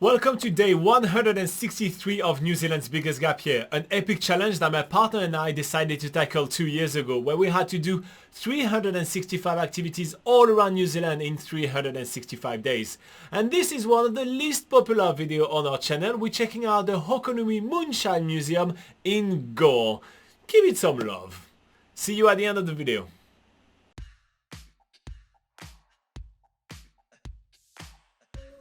Welcome to day 163 of New Zealand's Biggest Gap Year, an epic challenge that my partner and I decided to tackle 2 years ago, where we had to do 365 activities all around New Zealand in 365 days. And this is one of the least popular videos on our channel. We're checking out the Hokonui Moonshine Museum in Gore. Give it some love. See you at the end of the video.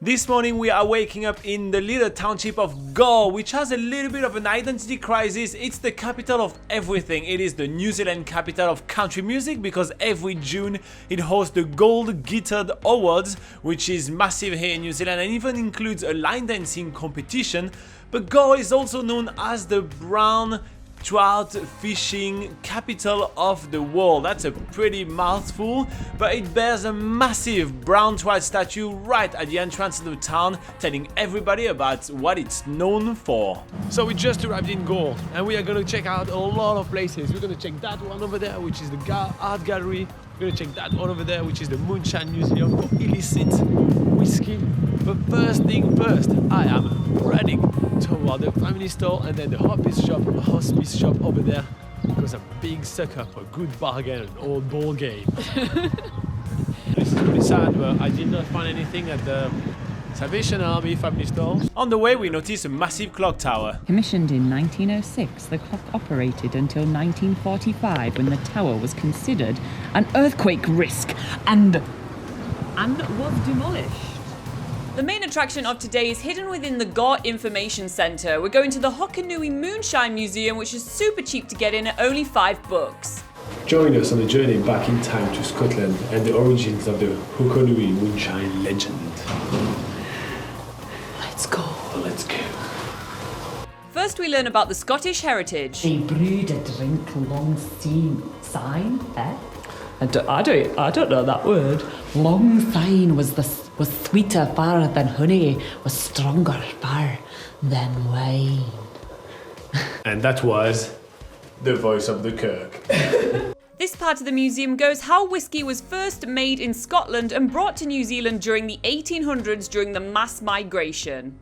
This morning we are waking up in the little township of Gore, which has a little bit of an identity crisis. It's the capital of everything. It is the New Zealand capital of country music because every June it hosts the Gold Guitar Awards, which is massive here in New Zealand and even includes a line dancing competition. But Gore is also known as the brown trout fishing capital of the world. That's a pretty mouthful, but it bears a massive brown trout statue right at the entrance of the town, telling everybody about what it's known for. So we just arrived in Gore and we are going to check out a lot of places. We're going to check that one over there, which is the art gallery. We're going to check that one over there, which is the Moonshine Museum for illicit whiskey. But first thing first, I am running toward the family store and then the hospice shop over there, because I'm a big sucker for a good bargain and old ball game. This is pretty sad, but I did not find anything at the Salvation Army family store. On the way we noticed a massive clock tower. Commissioned in 1906, the clock operated until 1945 when the tower was considered an earthquake risk and was demolished. The main attraction of today is hidden within the Gore Information Centre. We're going to the Hokonui Moonshine Museum, which is super cheap to get in at only $5. Join us on a journey back in time to Scotland and the origins of the Hokonui Moonshine legend. Let's go. Let's go. First we learn about the Scottish heritage. They brewed a drink long sign, eh? I don't know that word. Long sign was sweeter far than honey, was stronger far than wine. And that was the voice of the Kirk. This part of the museum goes how whiskey was first made in Scotland and brought to New Zealand during the 1800s during the mass migration.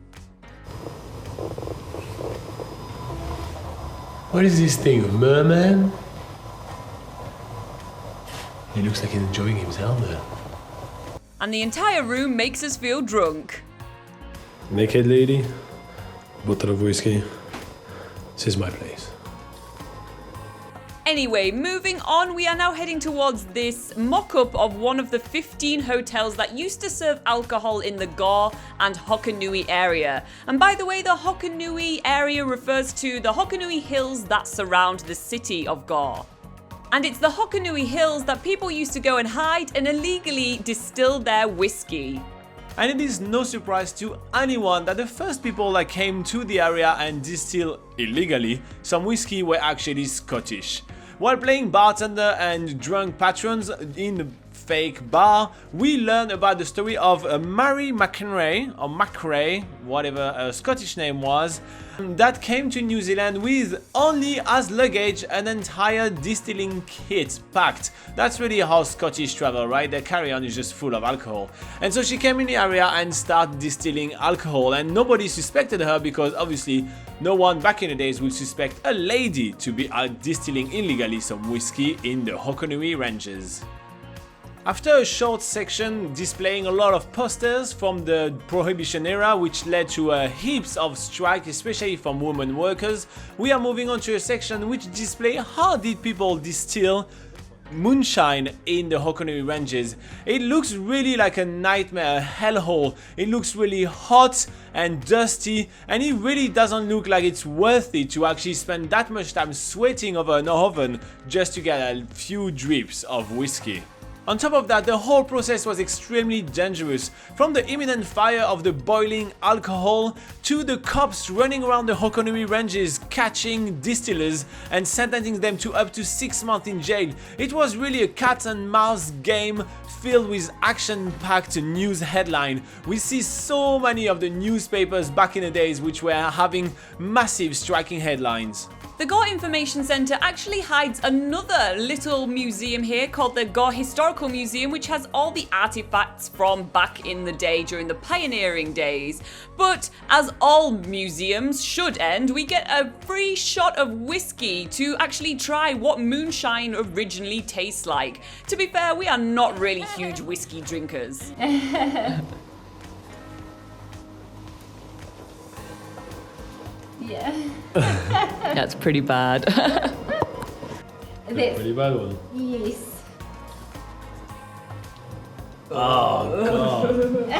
What is this thing, a merman? He looks like he's enjoying himself there. And the entire room makes us feel drunk. Naked lady, bottle of whiskey. This is my place. Anyway, moving on, we are now heading towards this mock-up of one of the 15 hotels that used to serve alcohol in the Gore and Hokonui area. And by the way, the Hokonui area refers to the Hokonui Hills that surround the city of Gore. And it's the Hokonui Hills that people used to go and hide and illegally distill their whiskey. And it is no surprise to anyone that the first people that came to the area and distilled illegally some whiskey were actually Scottish. While playing bartender and drunk patrons in the fake bar, we learned about the story of Mary McRae, or McRae, whatever her Scottish name was, that came to New Zealand with only as luggage an entire distilling kit packed. That's really how Scottish travel, right? Their carry-on is just full of alcohol. And so she came in the area and started distilling alcohol, and nobody suspected her because obviously no one back in the days would suspect a lady to be out distilling illegally some whiskey in the Hokonui ranges. After a short section displaying a lot of posters from the Prohibition era, which led to heaps of strikes, especially from women workers, we are moving on to a section which displays how did people distill moonshine in the Hokonui ranges. It looks really like a nightmare, a hellhole. It looks really hot and dusty, and it really doesn't look like it's worth it to actually spend that much time sweating over an oven just to get a few drips of whiskey. On top of that, the whole process was extremely dangerous, from the imminent fire of the boiling alcohol to the cops running around the Hokonui ranges catching distillers and sentencing them to up to 6 months in jail. It was really a cat and mouse game filled with action-packed news headlines. We see so many of the newspapers back in the days which were having massive striking headlines. The Gore Information Centre actually hides another little museum here called the Gore Historical Museum, which has all the artifacts from back in the day during the pioneering days. But as all museums should end, we get a free shot of whiskey to actually try what moonshine originally tastes like. To be fair, we are not really huge whiskey drinkers. Yeah. That's pretty bad. That's, Pretty bad one. yes. Oh god.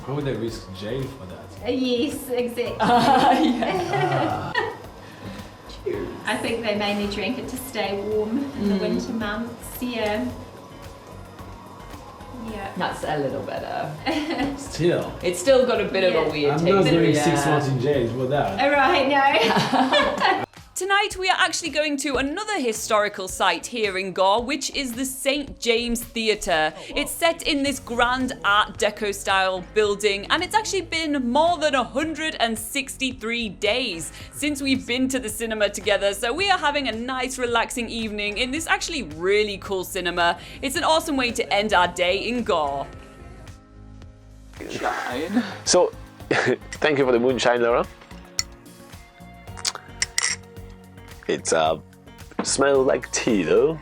How would they risk jail for that? Yes, exactly. I think they mainly drank it to stay warm in the winter months. Yeah. Yeah. That's a little better. Still. It's still got a bit of a weird I'm taste. not doing yeah. 6 months in jail for that. All right, no. Tonight we are actually going to another historical site here in Gore, which is the St. James Theatre. It's set in this grand Art Deco style building, and it's actually been more than 163 days since we've been to the cinema together, so we are having a nice relaxing evening in this actually really cool cinema. It's an awesome way to end our day in Gore. So, thank you for the moonshine, Laura. It smells like tea, though.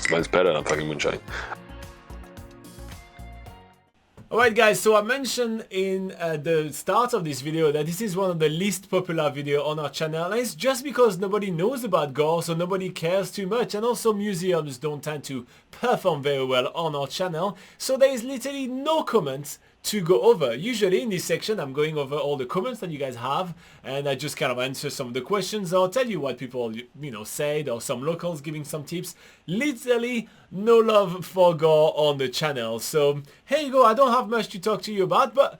Smells better than fucking moonshine. Alright guys, so I mentioned in the start of this video that this is one of the least popular video on our channel, and it's just because nobody knows about Gore, so nobody cares too much, and also museums don't tend to perform very well on our channel, so there is literally no comments to go over. Usually in this section I'm going over all the comments that you guys have, and I just kind of answer some of the questions. I'll tell you what people said, or some locals giving some tips. Literally no love for Gore on the channel, so here you go. I don't have much to talk to you about, but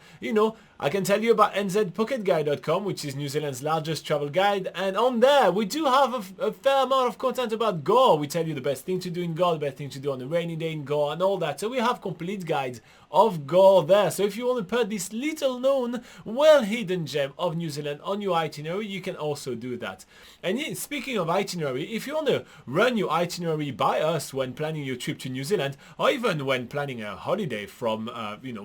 I can tell you about NZPocketGuide.com, which is New Zealand's largest travel guide, and on there we do have a fair amount of content about Gore. We tell you the best thing to do in Gore, the best thing to do on a rainy day in Gore, and all that. So we have complete guides of Gore there. So if you want to put this little known, well hidden gem of New Zealand on your itinerary, you can also do that. And speaking of itinerary, if you want to run your itinerary by us when planning your trip to New Zealand, or even when planning a holiday from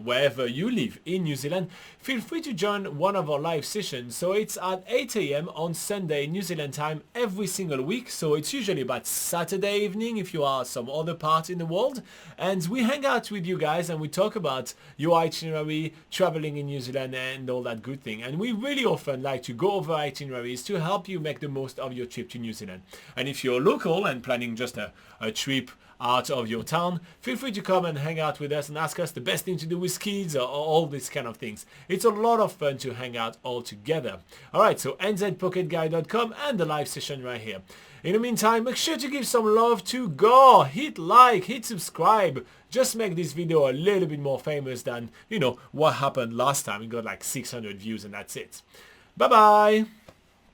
wherever you live in New Zealand, feel free to join one of our live sessions. So it's at 8 AM on Sunday New Zealand time every single week. So it's usually about Saturday evening if you are some other part in the world, and we hang out with you guys and we talk about your itinerary, traveling in New Zealand, and all that good thing. And we really often like to go over itineraries to help you make the most of your trip to New Zealand. And if you're local and planning just a trip out of your town, feel free to come and hang out with us and ask us the best thing to do with kids, or all these kind of things. It's a lot of fun to hang out all together. Alright, so nzpocketguide.com and the live session right here. In the meantime, make sure to give some love to Gore. Hit like, hit subscribe. Just make this video a little bit more famous than, what happened last time. We got like 600 views and that's it. Bye bye.